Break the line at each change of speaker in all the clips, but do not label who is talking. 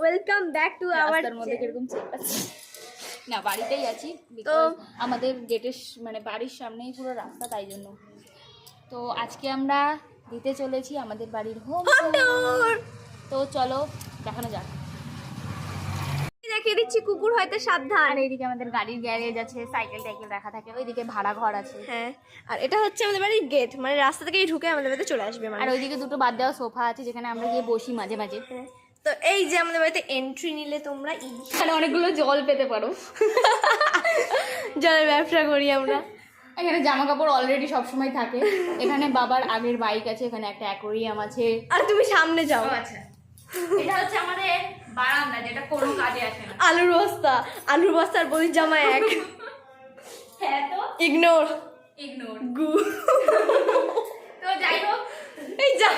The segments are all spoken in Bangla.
ওয়েলকাম ব্যাক টু আওয়ার
মধ্যে কিরকম চেপাচ্ছি না, বাড়িতেই আছি তো আমাদের গেটের মানে বাড়ির সামনেই পুরো রাস্তা, তাই জন্য। তো আজকে আমরা দিতে চলেছি আমাদের বাড়ির হোম ট্যুর। তো চলো দেখানো যাক।
দেখিয়ে দিচ্ছি, কুকুর হয়তো সাবধান।
আর এইদিকে আমাদের গাড়ির গ্যারেজ আছে, সাইকেল টাইকেল রাখা থাকে, ওইদিকে ভাড়া ঘর আছে।
হ্যাঁ, আর এটা হচ্ছে আমাদের বাড়ির গেট, মানে রাস্তা থেকেই ঢুকে আমাদের বাড়িতে চলে আসবে।
আর ওইদিকে দুটো বাদ দেওয়া সোফা আছে যেখানে আমরা গিয়ে বসি মাঝে মাঝে।
তো এই যে আমাদের বাড়িতে এন্ট্রি নিলে তোমরা
এখানে অনেকগুলো জল পেতে পারো।
জলের ব্যবসা করি আমরা।
এখানে জামা কাপড় অলরেডি সবসময় থাকে। এখানে বাবার আগের বাইক আছে, এখানে একটা অ্যাকোরিয়াম আছে।
আর তুমি সামনে যাও।
আচ্ছা, এটা হচ্ছে আমাদের বারান্দা, যেটা কোনো কাজে আসে না।
আলুর বস্তা আর বলির জামা এক।
হ্যাঁ, তো
ইগনোর গু।
তো যাই হোক,
এই যা,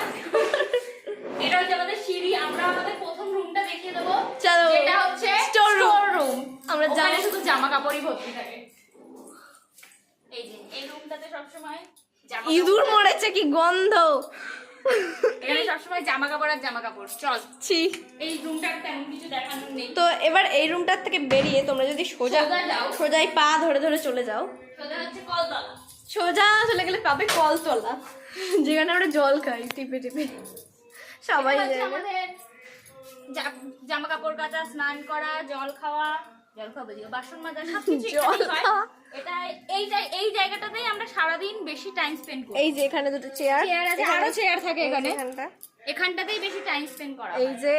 এটা হচ্ছে আমাদের সিঁড়ি। আমরা আমাদের প্রথম রুমটা দেখিয়ে দেবো,
চলো।
যেটা হচ্ছে
স্টোর রুম।
আমরা জানি শুধু জামা কাপড়ই ভর্তি থাকে। এই যে এই রুমটাতে সবসময়
ইঁদুর মরেছে, কি গন্ধ।
এখানে সবসময় জামা কাপড় আর জামা কাপড়। চল,
ছি।
এই রুমটা তেমন কিছু দেখানোর নেই।
তো এবার এই রুমটার থেকে বেরিয়ে তোমরা যদি সোজাই পা ধরে ধরে চলে যাও,
সোজা হচ্ছে কলতলা।
সোজা চলে গেলে পাবে কলতলা, যেখানে আমরা জল খাই টিপে টিপে। সবাই
আমাদের জামা কাপড় কাচা, স্নান করা, জল খাওয়া, বাসন মাজা, সবকিছু এটা এই জায়গাটাতেই আমরা সারাদিন বেশি টাইম স্পেন্ড করি।
এই যে এখানে দুটো চেয়ার
আছে, আরো চেয়ার থাকে এখানে,
এখানটাতেই
বেশি টাইম স্পেন্ড করা।
এই যে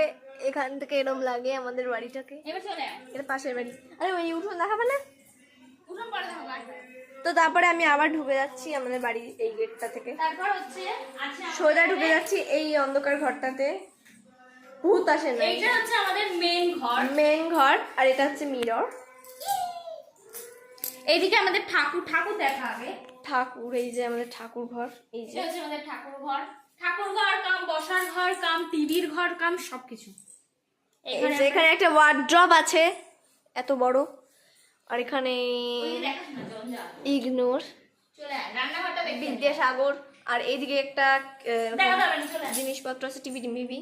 এখান থেকে এরকম লাগে আমাদের বাড়িটাকে।
এবার চলে আয়,
এটা পাশের বাড়ি। আরে ওই উঠোন দেখা পেলে?
উঠোন পরে দেখো।
তো তারপরে আমি আবার ঢুকে যাচ্ছি আমাদের বাড়ির এই গেটটা থেকে,
তারপর হচ্ছে
সোজা ঢুকে যাচ্ছি এই অন্ধকার ঘরটাতে। ভূত আসে না।
এইটা হচ্ছে আমাদের
মেন ঘর, আর এটা হচ্ছে মিরর।
এইদিকে আমাদের ঠাকুর দেখা হবে।
ঠাকুর, এই যে আমাদের ঠাকুর ঘর। এই যে
হচ্ছে আমাদের ঠাকুর ঘর কাম বসার ঘর কাম টিভির ঘর কাম সবকিছু।
এখানে একটা ওয়ার্ড্রপ আছে এত বড়, আর এখানে ইগনোর বিদ্যাসাগর, আর এইদিকে একটা জিনিসপত্র আছে, টিভি টিভি।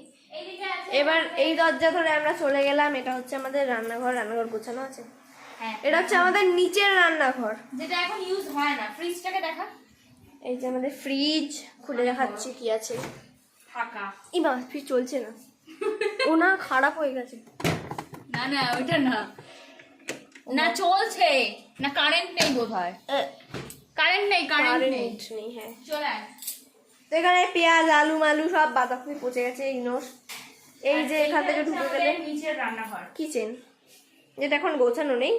এবার এই দরজা ধরে আমরা চলে গেলাম। এটা হচ্ছে আমাদের রান্নাঘর গোছানো আছে। এটা হচ্ছে আমাদের নিচের রান্নাঘর,
যেটা এখন ইউজ হয় না। ফ্রিজটাকে দেখা।
এই যে আমাদের ফ্রিজ, খুলে দেখাচ্ছি কি আছে।
ফাঁকা।
ইমা, ফ্রিজ চলছে না। ও না, খারাপ হয়ে গেছে।
না ওইটা না চলছে না, কারেন্ট নেই বোধহয়। কারেন্ট নেই।
হ্যাঁ,
চলে আয়।
তো এখানে পেঁয়াজ, আলু মালু সব বাঁধাকপি পচে গেছে। ইগনোর। এই যে এখান থেকে ঢুকে গেলে
নিচের রান্নাঘর,
কিচেন, যেটা এখন গোছানো নেই,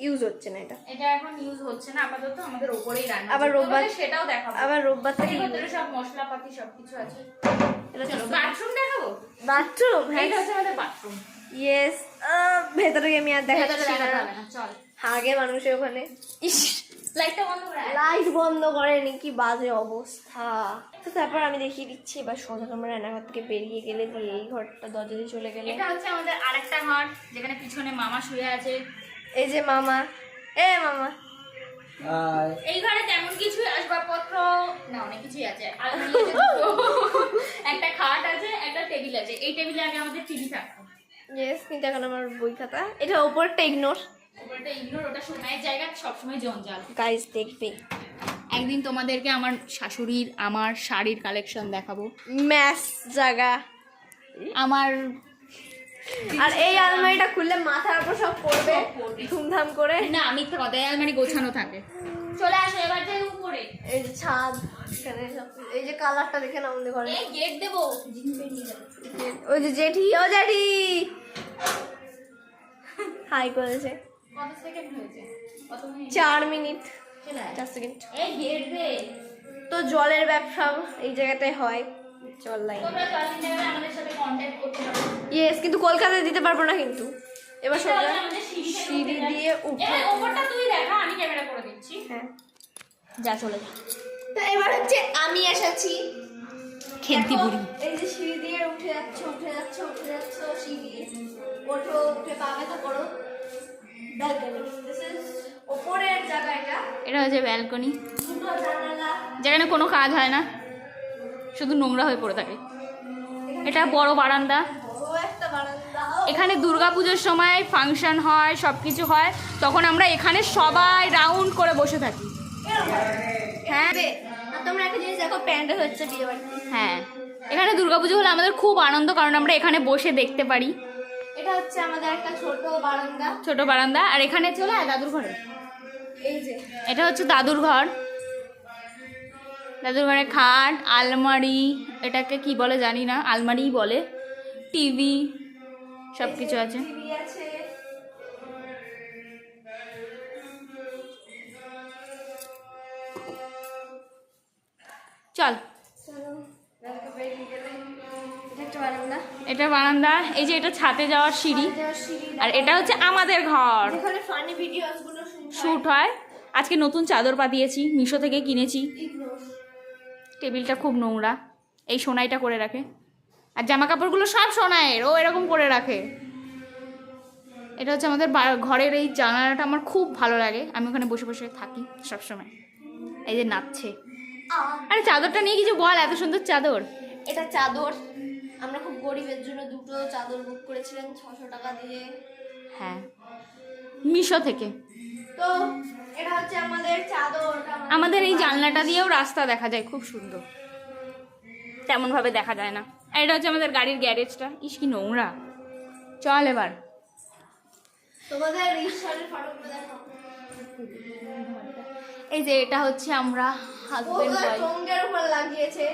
ইউজ হচ্ছে না।
এটা এখন ইউজ হচ্ছে না আপাতত। আমাদের উপরেই রান্না,
আবার রোববার
সেটাও দেখাবো।
আবার রোববার থেকে
সব মশলাপাতি সবকিছু আছে। বাথরুম দেখাবো।
বাথরুম, হ্যাঁ,
এটা হচ্ছে আমাদের বাথরুম।
ইয়েস। ভেতরে আমি আর দেখাচ্ছি না।
চল,
আগে মানুষের ওখানে
লাইটটা বন্ধ করে।
লাইট বন্ধ করেনি, কি বাজে অবস্থা। তো তারপর আমি দেখিয়ে দিচ্ছি। এবার সোজা তোমরা রান্নাঘর থেকে বেরিয়ে গেলে দিয়ে এই ঘরটা দরজা দিয়ে চলে গেলে,
এটা হচ্ছে আমাদের আরেকটা ঘর, যেখানে পিছনে মামা শুয়ে আছে।
এই যে মামা, মামা।
এই ঘরে তেমন কিছু আসবাবপত্র না, অনেক কিছুই আছে। একটা খাট আছে, একটা টেবিল আছে। এই টেবিলে আগে আমাদের টিভি থাকতো।
ইয়েস, কিন্তু এখন আমার বই খাতা। এটা উপরটা ইগনোর।
ওটা ইগনোর, ওটা সময়ের জায়গা, সবসময় জঞ্জাল।
গাইস দেখবে,
একদিন তোমাদেরকে আমার শাশুড়ির আমার শাড়ির কালেকশন দেখাবো।
ম্যাস জায়গা
আমার।
আর এই আলমারিটা খুললে মাথার উপর সব পড়বে ধুমধাম করে।
না, মিথ্যা কথা, এই আলমারি গোছানো থাকে। চলে আসো এবার যাই উপরে।
এই যে ছাদ, এখানে এই যে কালারটা দেখে না আমাদের ঘরে।
এই গেট দেবো।
ওই যে জেঠি, ও জেঠি হাই করেছে।
কত সেকেন্ড হয়েছে?
4 মিনিট।
4
সেকেন্ড।
এই গেট দে।
তো জলের ব্যবসা এই জায়গাটায় হয়, জল লাইন।
তোমরা জল নিতে গেলে আমাদের সাথে কন্টাক্ট করতে পারো।
ইয়েস, কিন্তু কলকাতায় দিতে পারবো না কিন্তু। এবার সোজা সিঁড়ি দিয়ে উঠে।
ওপরটা তুই দেখা, আমি ক্যামেরা করে দিচ্ছি।
হ্যাঁ,
যা চলে যা।
তো এবার হচ্ছে আমি এসেছি
খেলতি বুড়ি।
এই যে সিঁড়ি দিয়ে উঠে যাচ্ছে সিঁড়ি। ওঠো, উঠে পাবে তো করো ব্যালকনি। দিস ইজ উপরের জায়গাটা।
এটা হচ্ছে ব্যালকনি,
দুটো জানালা,
যেখানে কোনো কাজ হয় না, শুধু নোংরা হয়ে পড়ে থাকে। এটা বড় বারান্দা।
বড় একটা
এখানে দুর্গাপুজোর সময় ফাংশন হয়, সব কিছু হয়, তখন আমরা এখানে সবাই রাউন্ড করে বসে থাকি।
হ্যাঁ, তোমরা একটা জিনিস দেখো, প্যান্ডেল হচ্ছে বিয়ে বাড়িতে।
হ্যাঁ, এখানে দুর্গাপুজো হলে আমাদের খুব আনন্দ, কারণ আমরা এখানে বসে দেখতে পারি।
এটা হচ্ছে আমাদের একটা ছোট
বারান্দা। আর এখানে চলে দাদুর ঘরে।
এই যে
এটা হচ্ছে দাদুর ঘর। দাদুর ঘরে খাট, আলমারি, এটাকে কি বলে জানি না, আলমারিই বলে, টিভি, সব কিছু আছে।
টিভি আছে।
চল, এটা বারান্দা। এই যে এটা ছাদে যাওয়ার সিঁড়ি। আর এটা হচ্ছে আমাদের ঘর,
এখানে ফানি ভিডিওস গুলো
শুট হয়। আজকে নতুন চাদর পাতিয়েছি, মিশো থেকে কিনেছি। টেবিলটা খুব নোংরা, এই সোনাইটা করে রাখে। আর জামা কাপড়গুলো সব সোনাইয়ের, ও এরকম করে রাখে। এটা হচ্ছে আমাদের ঘরের এই জানালাটা, আমার খুব ভালো লাগে, আমি ওখানে বসে বসে থাকি সবসময়। এই যে নাচছে। আরে চাদরটা নিয়ে কিছু বল, এত সুন্দর চাদর।
এটা চাদর, আমরা খুব গরিবের জন্য দুটো চাদর বুক করেছিলেন 600 টাকা দিয়ে।
হ্যাঁ, মিশো থেকে।
তো এটা হচ্ছে আমাদের চাদর।
আমাদের এই জানলাটা দিয়েও রাস্তা দেখা যায়, খুব সুন্দর। তেমন ভাবে দেখা যায় না। আর এটা হচ্ছে আমাদের গাড়ির গ্যারেজটা। ইস কি নোংরা। চল এবার
তোমাদের ঈশ্বরের ফটোগুলো দেখো।
এই যে এটা হচ্ছে আমরা হাজবেন্ড ওয়াইফ।
টঙ্গের উপর লাগিয়েছে,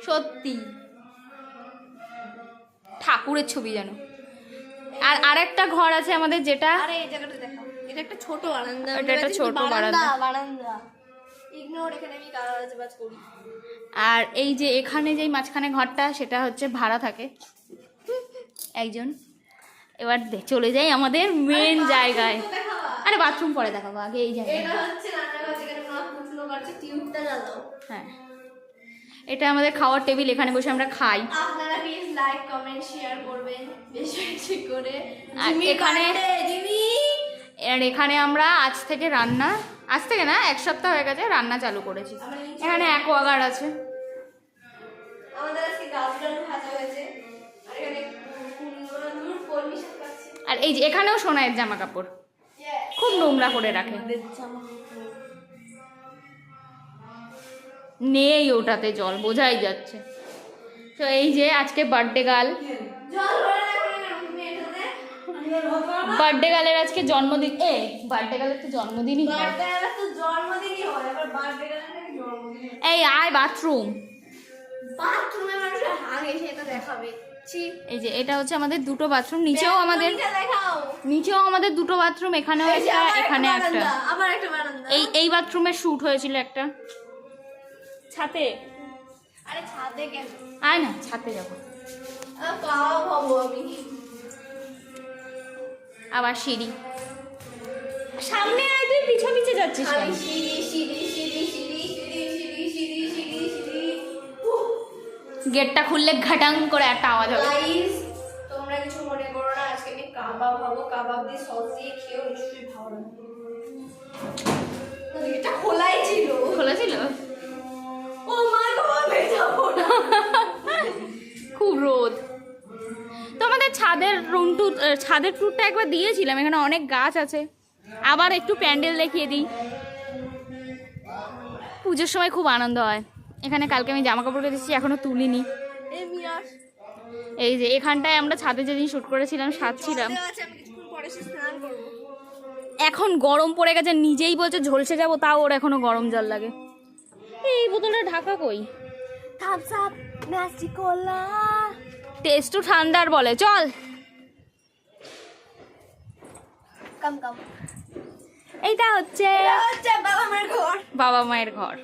সত্যি ঠাকুরের ছবি যেন। আর আরেকটা ঘর আছে আমাদের, যেটা
আরে এই জায়গাটা দেখো, এটা একটা ছোট বারান্দা।
এটা একটা ছোট বারান্দা।
ইগনোর, এখানে আমি কাজ করি।
আর এই যে এখানে যেই মাঝখানে ঘরটা, সেটা হচ্ছে ভাড়া থাকে একজন। এবার চলে যাই আমাদের মেন জায়গায়। আরে বাথরুম পরে দেখাবো, আগে এই জায়গায়।
এটা হচ্ছে রান্নাঘর, যেখানে মা কুচনো করছে, টিউবটা জ্বালাও।
হ্যাঁ, এটা আমাদের খাওয়ার টেবিল, এখানে বসে আমরা খাই।
আপনারা প্লিজ লাইক কমেন্ট শেয়ার করবেন বেশি বেশি করে।
আর এখানে আমরা আজ থেকে না, 1 সপ্তাহ হয়ে গেছে রান্না চালু করেছি। এখানে অ্যাকোয়াগার্ড আছে।
আমাদের আজকে গাজর ভাজা হয়েছে। আর এখানে কলমি শাক আছে।
আর এই যে এখানেও সোনাইয়ের জামা কাপড় খুব নোংরা করে রাখে, নেই ওটাতে জল, বোঝাই যাচ্ছে। তো এই যে আজকে বার্থডে গার্ল, বার্থডে গার্লের আজকে জন্মদিন। বার্থডে গার্লের তো জন্মদিনই হয়। এই আয় বাথরুম। এই যে এটা হচ্ছে আমাদের দুটো বাথরুম, নিচেও আমাদের দুটো বাথরুম, এখানেও একটা, এখানে একটা। এই বাথরুমে শুট হয়েছিল একটা। ছাদে,
আরে ছাদে কেন?
আয় না, ছাদে যাবো। আবার সিঁড়ি, সামনে আয়, তুই পিছে পিছে যাচ্ছিস কেন? গেটটা খুললে ঘাটাং করে একটা আওয়াজ হবে।
তোমরা কিছু মনে করো না, আজকে আমি কাবাব খাবো, কাবাব দিয়ে সস দিয়ে খেয়েও নিশ্চয়ই ভালো লাগবে। এটা খোলা ছিল। ও মা গো, আমি যাবো না।
খুব রোদ। তো আমাদের ছাদের ট্যুরটা একবার দিয়েছিলাম, এখানে অনেক গাছ আছে। আবার একটু প্যান্ডেল দেখিয়ে দিই। পুজোর সময় খুব আনন্দ হয় এখানে। কালকে আমি জামা কাপড় কেটেছি, এখনো তুলিনি। এই যে এখানটায় আমরা ছাদে যেদিন শুট করেছিলাম, সাজছিলাম। এখন গরম পড়ে গেছে, নিজেই বলছে ঝলসে যাবো, তাও ওর এখনো গরম জল লাগে। এই বোতলটা ঢাকা কই? টেস্টও ঠান্ডার বলে। চল এইটা হচ্ছে বাবা মায়ের ঘর।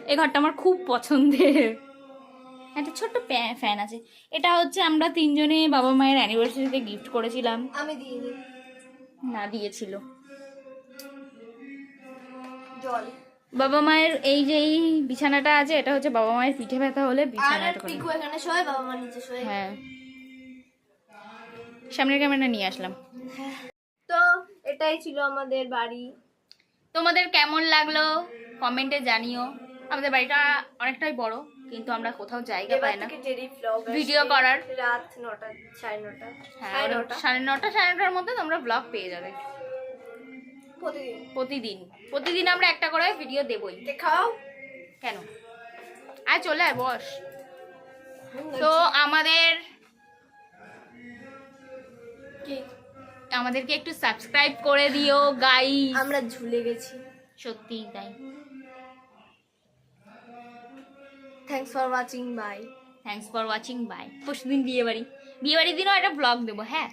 এই ঘরটা আমার খুব পছন্দের। একটা ছোট্ট ফ্যান আছে। এটা হচ্ছে আমরা 3 জনে বাবা মায়ের অ্যানিভার্সারিতে গিফট করেছিলাম।
আমি দিইনি,
না দিয়েছিল।
জল।
বাবা মায়ের এই যে এই বিছানাটা আছে, এটা হচ্ছে বাবা মায়ের পিঠে ব্যথা হলে বিছানাটা করে।
পিকু এখানে শোয়, বাবা মা নিচে শোয়।
হ্যাঁ, সামনের ক্যামেরাটা নিয়ে আসলাম।
তো এটাই ছিল আমাদের বাড়ি।
তোমাদের কেমন লাগলো কমেন্টে জানিও। আমাদের বাড়িটা অনেকটাই বড়। কিন্তু আমরা কোথাও জায়গা পাই না ভিডিও
ভিডিও
করার।
রাত 9টা 9:30
হ্যাঁ 9:30 মধ্যে তোমরা ব্লগ পেয়ে যাবে
প্রতিদিন
প্রতিদিন আমরা একটা করে ভিডিও দেবই।
খাও
কেন আয় চলে আয় বস। তো আমাদেরকে একটু সাবস্ক্রাইব করে দিও গাইস।
আমরা ঝুলে গেছি,
সত্যি তাই।
Thanks for watching, bye.
Thanks for watching, bye. পরশুদিন বিয়েবাড়ির দিনও একটা ব্লগ দেবো। হ্যাঁ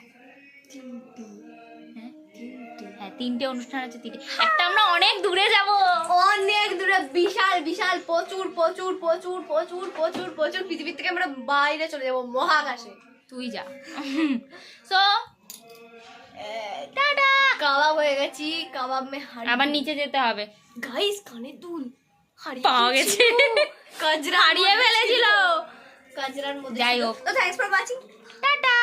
হ্যাঁ 3টে অনুষ্ঠান আছে, 3টে। একটা আমরা অনেক দূরে যাব,
অনেক দূরে, বিশাল বিশাল, প্রচুর প্রচুর প্রচুর প্রচুর প্রচুর প্রচুর পৃথিবীর থেকে আমরা বাইরে চলে যাব, মহাকাশে।
তুই যা। So tata.
কাবাব হয়ে গেছি, কাবাব মে হাড়ি।
আবার নিচে যেতে হবে
গাইস, কানে দুল
পাওয়া গেছে,
কাজরা
হারিয়ে ফেলেছিল
কাজরার মধ্যে।
যাই হোক,
তো থ্যাঙ্কস ফর ওয়াচিং,
টাটা।